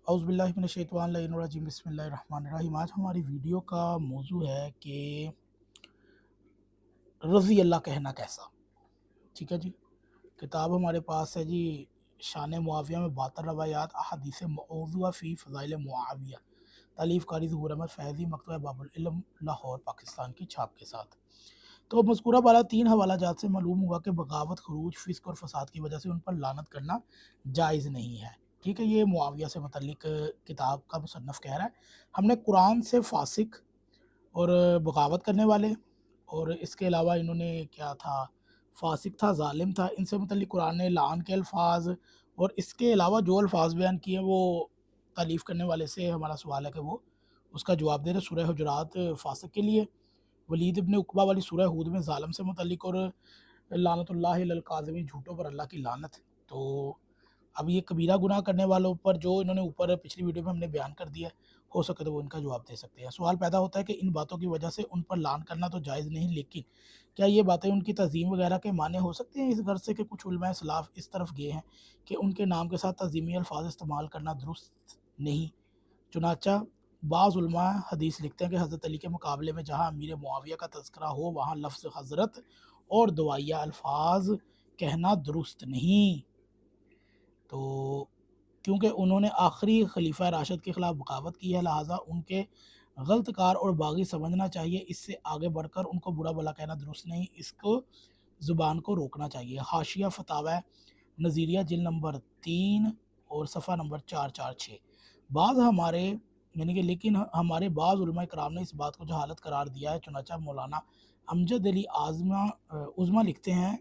اعوذ باللہ من الشیطان الرجیم بسم اللہ الرحمن الرحیم۔ آج ہماری ویڈیو کا موضوع ہے کہ رضی اللہ کہنا کیسا۔ ٹھیک ہے جی، کتاب ہمارے پاس ہے جی، شان معاویہ میں 72 روایات احادیث موضوعہ فی فضائل معاویہ، تالیف کاری ظہور احمد فیضی، مکتبہ باب العلم، لاہور، پاکستان کی چھاپ کے ساتھ۔ تو مذکورہ بالا 3 حوالہ جات سے معلوم ہوا کہ بغاوت، خروج، فسق اور فساد کی وجہ سے ان پر لعنت کرنا جائز نہیں ہے۔ ٹھیک ہے، یہ معاویہ سے متعلق کتاب کا مصنف کہہ رہا ہے۔ ہم نے قرآن سے فاسق اور بغاوت کرنے والے، اور اس کے علاوہ انہوں نے کیا تھا، فاسق تھا، ظالم تھا، ان سے متعلق قرآن نے لعن کے الفاظ اور اس کے علاوہ جو الفاظ بیان کیے وہ تالیف کرنے والے سے ہمارا سوال ہے کہ وہ اس کا جواب دے رہے۔ سورہ حجرات فاسق کے لیے، ولید ابن عقبہ والی سورہ ہود میں ظالم سے متعلق، اور لعنت اللہ علی الکاذبین، جھوٹوں پر اللہ کی لعنت۔ تو اب یہ کبیرہ گناہ کرنے والوں پر جو انہوں نے اوپر پچھلی ویڈیو میں ہم نے بیان کر دیا ہے، ہو سکے تو وہ ان کا جواب دے سکتے ہیں۔ سوال پیدا ہوتا ہے کہ ان باتوں کی وجہ سے ان پر لعن کرنا تو جائز نہیں، لیکن کیا یہ باتیں ان کی تعظیم وغیرہ کے معنی ہو سکتے ہیں؟ اس غرض سے کہ کچھ علماء اسلاف اس طرف گئے ہیں کہ ان کے نام کے ساتھ تعظیمی الفاظ استعمال کرنا درست نہیں۔ چنانچہ بعض علماء حدیث لکھتے ہیں کہ حضرت علی کے مقابلے میں جہاں امیر معاویہ کا تذکرہ ہو وہاں لفظ حضرت اور دعائیہ الفاظ کہنا درست نہیں۔ تو کیونکہ انہوں نے آخری خلیفہ راشد کے خلاف بغاوت کی ہے، لہٰذا ان کے غلط کار اور باغی سمجھنا چاہیے، اس سے آگے بڑھ کر ان کو برا بھلا کہنا درست نہیں، اس کو زبان کو روکنا چاہیے۔ حاشیہ فتاوی نظیریہ جلد نمبر 3 اور صفحہ نمبر 446۔ بعض ہمارے یعنی کہ لیکن ہمارے بعض علماء کرام نے اس بات کو جہالت قرار دیا ہے۔ چنانچہ مولانا امجد علی عظمہ لکھتے ہیں،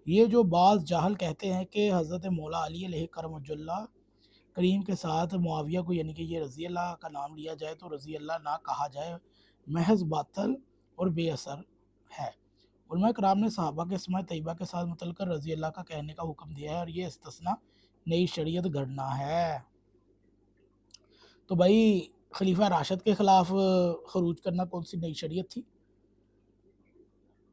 یہ جو بعض جاہل کہتے ہیں کہ حضرت مولا علی علیہ کرم اللہ کریم کے ساتھ معاویہ کو یعنی کہ یہ رضی اللہ کا نام لیا جائے تو رضی اللہ نہ کہا جائے، محض باطل اور بے اثر ہے۔ علماء کرام نے صحابہ کے اسماء طیبہ کے ساتھ متعلق رضی اللہ کا کہنے کا حکم دیا ہے، اور یہ استثناء نئی شریعت گھڑنا ہے۔ تو بھائی خلیفہ راشد کے خلاف خروج کرنا کون سی نئی شریعت تھی؟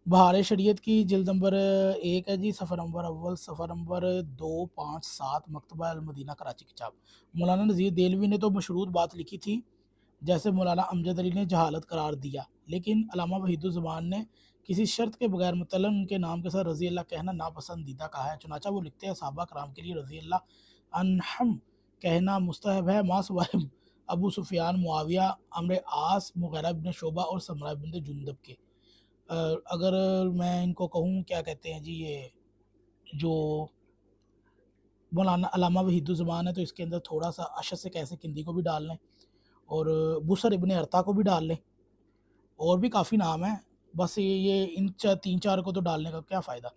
بہار شریعت کی جلد نمبر 1 ہے جی، صفحہ نمبر اول، صفحہ نمبر 257، مکتبہ المدینہ کراچی کی چھاپ۔ مولانا نذیر دہلوی نے تو مشروط بات لکھی تھی جیسے مولانا امجد علی نے جہالت قرار دیا، لیکن علامہ وحید الزمان نے کسی شرط کے بغیر مطلق ان کے نام کے ساتھ رضی اللہ کہنا ناپسندیدہ کہا ہے۔ چنانچہ وہ لکھتے ہیں، صحابہ کرام کے لیے رضی اللہ عنہم کہنا مستحب ہے، ما سوائے ابو سفیان، معاویہ، عمرو عاص، مغیرہ بن شعبہ اور سمرہ بن جندب کے۔ اگر میں ان کو کہوں کیا کہتے ہیں جی، یہ جو مولانا علامہ وحید الزمان ہے تو اس کے اندر تھوڑا سا اشد سے کیسے کندی کو بھی ڈال لیں، اور بصر ابن ارتا کو بھی ڈال لیں، اور بھی کافی نام ہیں، بس یہ ان 3-4 کو تو ڈالنے کا کیا فائدہ۔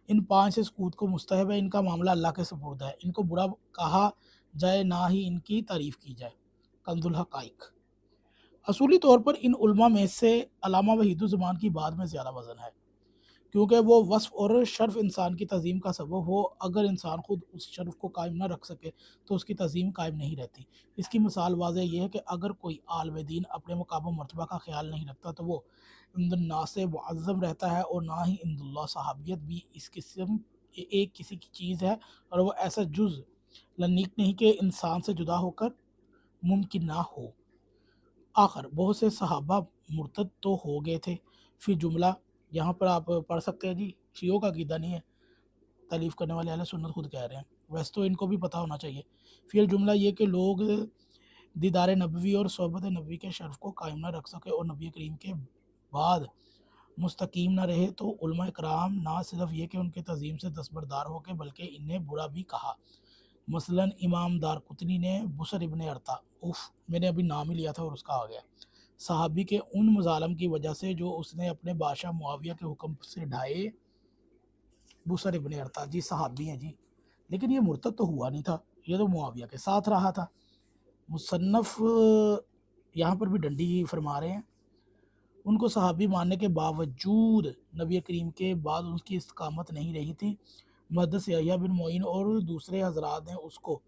ان 5 سے سکوت کو مستحب ہے، ان کا معاملہ اللہ کے سپرد ہے، ان کو برا کہا جائے نہ ہی ان کی تعریف کی جائے۔ کنز الحقائق۔ اصولی طور پر ان علماء میں سے علامہ وحید الزمان کی بات میں زیادہ وزن ہے، کیونکہ وہ وصف اور شرف انسان کی تعظیم کا سبب ہو، اگر انسان خود اس شرف کو قائم نہ رکھ سکے تو اس کی تعظیم قائم نہیں رہتی۔ اس کی مثال واضح یہ ہے کہ اگر کوئی عالم دین اپنے مقام و مرتبہ کا خیال نہیں رکھتا تو وہ عند الناس معظم رہتا ہے، اور نہ ہی عند اللہ۔ صحابیت بھی اس قسم ایک کسی کی چیز ہے، اور وہ ایسا جز لنیک نہیں کہ انسان سے جدا ہو کر ممکن نہ ہو۔ آخر بہت سے صحابہ مرتد تو ہو گئے تھے، فی جملہ یہاں پر آپ پڑھ سکتے ہیں جی، شیعوں کا عقیدہ نہیں ہے، تالیف کرنے والے اہل سنت خود کہہ رہے ہیں، ویسے تو ان کو بھی پتہ ہونا چاہیے۔ فی الجملہ یہ کہ لوگ دیدار نبوی اور صحبت نبوی کے شرف کو قائم نہ رکھ سکے اور نبی کریم کے بعد مستقیم نہ رہے، تو علماء کرام نہ صرف یہ کہ ان کے تعظیم سے دستبردار ہو کے بلکہ انہیں برا بھی کہا۔ مثلا امام دارقطنی نے بصر ابن ارتا، میں نے ابھی نام ہی لیا تھا اور اس کا آ گیا، صحابی کے ان مظالم کی وجہ سے جو اس نے اپنے بادشاہ معاویہ کے حکم سے ڈھائے۔ بصر ابن ارتا جی صحابی ہیں جی، لیکن یہ مرتد تو ہوا نہیں تھا، یہ تو معاویہ کے ساتھ رہا تھا۔ مصنف یہاں پر بھی ڈنڈی فرما رہے ہیں، ان کو صحابی ماننے کے باوجود نبی کریم کے بعد ان کی استقامت نہیں رہی تھی۔ محدث یحییٰ بن معین اور دوسرے حضرات نے اس کو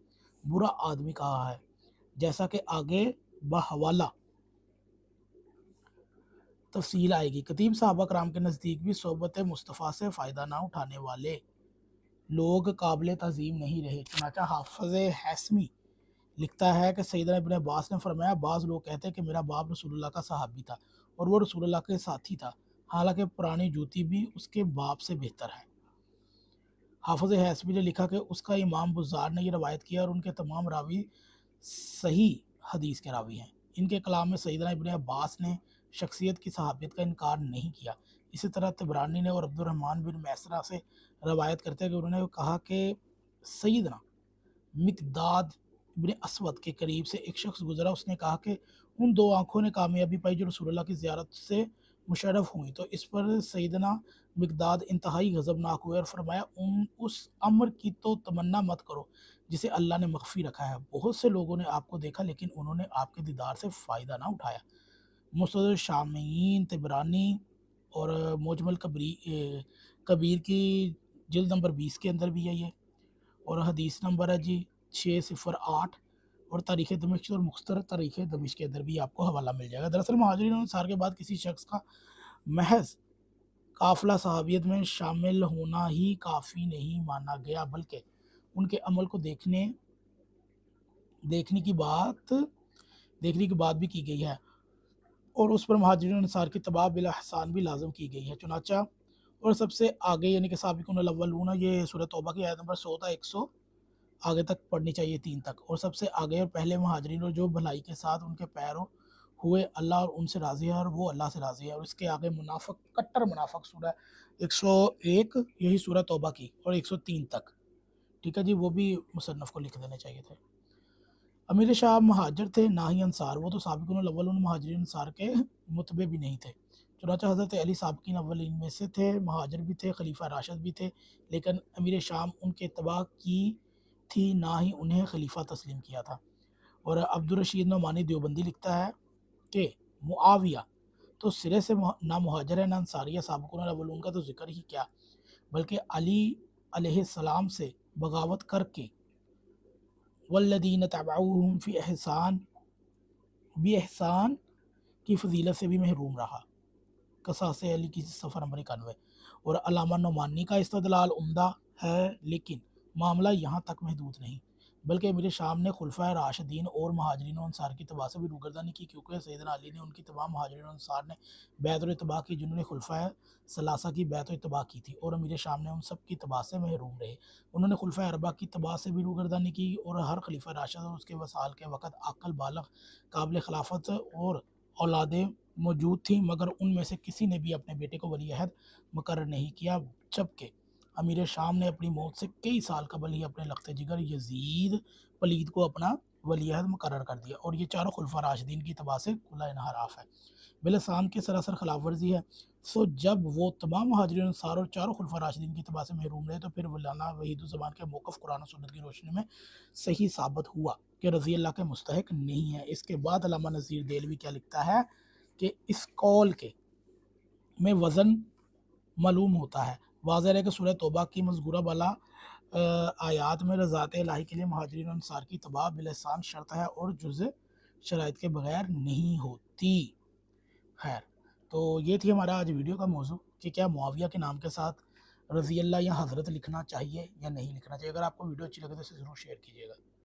برا آدمی کہا ہے، جیسا کہ آگے بحوالہ تفصیل آئے گی۔ قدیم صحابہ کرام کے نزدیک بھی صحبت مصطفیٰ سے فائدہ نہ اٹھانے والے لوگ قابل تعظیم نہیں رہے۔ چنانچہ حافظ حیثمی لکھتا ہے کہ سیدنا ابن عباس نے فرمایا بعض لوگ کہتے ہیں کہ میرا باپ رسول اللہ کا صحابی تھا اور وہ رسول اللہ کے ساتھی تھا، حالانکہ پرانی جوتی بھی اس کے باپ سے بہتر ہے۔ حافظ حیثمی نے لکھا کہ اس کا امام بزار نے یہ روایت کیا اور ان کے تمام راوی صحیح حدیث کے راوی ہیں۔ ان کے کلام میں سیدنا ابن عباس نے شخصیت کی صحابیت کا انکار نہیں کیا۔ اسی طرح طبرانی نے اور عبد الرحمن بن میسرہ سے روایت کرتے ہیں کہ انہوں نے کہا کہ سیدنا مقداد ابن اسود کے قریب سے ایک شخص گزرا، اس نے کہا کہ ان دو آنکھوں نے کامیابی پائی جو رسول اللہ کی زیارت سے مشرف ہوئیں، تو اس پر سیدنا مقداد انتہائی غضبناک ہوئے اور فرمایا اس امر کی تو تمنا مت کرو جسے اللہ نے مخفی رکھا ہے۔ بہت سے لوگوں نے آپ کو دیکھا لیکن انہوں نے آپ کے دیدار سے فائدہ نہ اٹھایا۔ مستدرک شامعین، طبرانی اور معجم کبیر کی جلد نمبر 20 کے اندر بھی ہے یہ، اور حدیث نمبر ہے جی 608، اور تاریخ دمشق اور مختصر تاریخ دمشق کے اندر بھی آپ کو حوالہ مل جائے گا۔ دراصل مہاجرین انصار کے بعد کسی شخص کا محض قافلہ صحابیت میں شامل ہونا ہی کافی نہیں مانا گیا، بلکہ ان کے عمل کو دیکھنے کی بات بھی کی گئی ہے، اور اس پر مہاجرین انصار کی اتباع بالاحسان بھی لازم کی گئی ہے۔ چنانچہ اور سب سے آگے یعنی کہ سابقون الاولون، یہ سورۃ توبہ کی آیت نمبر 100 تا 100 آگے تک پڑھنی چاہیے 3 تک، اور سب سے آگے اور پہلے مہاجرین اور جو بھلائی کے ساتھ ان کے پیرو ہوئے، اللہ اور ان سے راضی ہے اور وہ اللہ سے راضی ہے، اور اس کے آگے کٹر منافق سورہ 101 یہی سورہ توبہ کی، اور 103 تک، ٹھیک ہے جی، وہ بھی مصنف کو لکھ دینے چاہیے تھے۔ امیر شاہ مہاجر تھے نہ ہی انصار، وہ تو سابقون الاولون مہاجرین انصار کے متبع بھی نہیں تھے۔ چنانچہ حضرت علی سابقین اولین میں سے تھے، مہاجر بھی تھے، خلیفہ راشد بھی تھے، لیکن امیر شام ان کے اتباع کی تھی، نہ ہی انہیں خلیفہ تسلیم کیا تھا۔ اور عبدالرشید نعمانی دیوبندی لکھتا ہے کہ معاویہ تو سرے سے نہ مہاجر ہے نہ انصاری ہے، سابقون الاولون کا تو ذکر ہی کیا، بلکہ علی علیہ السلام سے بغاوت کر کے والذین تبعوہم فی احسان کی فضیلت سے بھی محروم رہا، قصاص علی کی صفحہ نمبر 91۔ اور علامہ نعمانی کا استدلال عمدہ ہے، لیکن معاملہ یہاں تک محدود نہیں، بلکہ امیر شام نے خلفائے راشدین اور مہاجرین و انصار کی اتباع سے بھی روگردانی کی، کیونکہ سیدنا علی نے ان کی تمام مہاجرین و انصار نے بیعت و اتباع کی جنہوں نے خلفائے ثلاثہ کی بیعت و اتباع کی تھی، اور امیر شام نے ان سب کی اتباع سے محروم رہے۔ انہوں نے خلفائے اربعہ کی اتباع سے بھی روگردانی کی، اور ہر خلیفہ راشد اور اس کے وصال کے وقت عاقل بالغ قابل خلافت اور اولادیں موجود تھیں، مگر ان میں سے کسی نے بھی اپنے بیٹے کو ولی عہد مقرر نہیں کیا، جبکہ امیر شام نے اپنی موت سے کئی سال قبل ہی اپنے لخت جگر یزید پلید کو اپنا ولی عہد مقرر کر دیا، اور یہ چاروں خلفاء راشدین کی اتباع سے کھلا انحراف ہے، بلسان کے سراسر خلاف ورزی ہے۔ سو جب وہ تمام مہاجرین انصار اور چاروں خلفاء راشدین کی اتباع سے محروم رہے، تو پھر مولانا وحید الزمان کے موقف قرآن و سنت کی روشنی میں صحیح ثابت ہوا کہ رضی اللہ کے مستحق نہیں ہے۔ اس کے بعد علامہ نذیر دہلوی کیا لکھتا ہے کہ اس قول کے میں وزن معلوم ہوتا ہے، واضح ہے کہ سورہ توبہ کی مذکورہ بالا آیات میں رضاعت الہی کے لیے مہاجرین و انصار کی اتباع بالاحسان شرط ہے اور جزء شرائط کے بغیر نہیں ہوتی۔ خیر، تو یہ تھی ہمارا آج ویڈیو کا موضوع کہ کیا معاویہ کے نام کے ساتھ رضی اللہ یا حضرت لکھنا چاہیے یا نہیں لکھنا چاہیے۔ اگر آپ کو ویڈیو اچھی لگے تو اسے ضرور شیئر کیجیے گا۔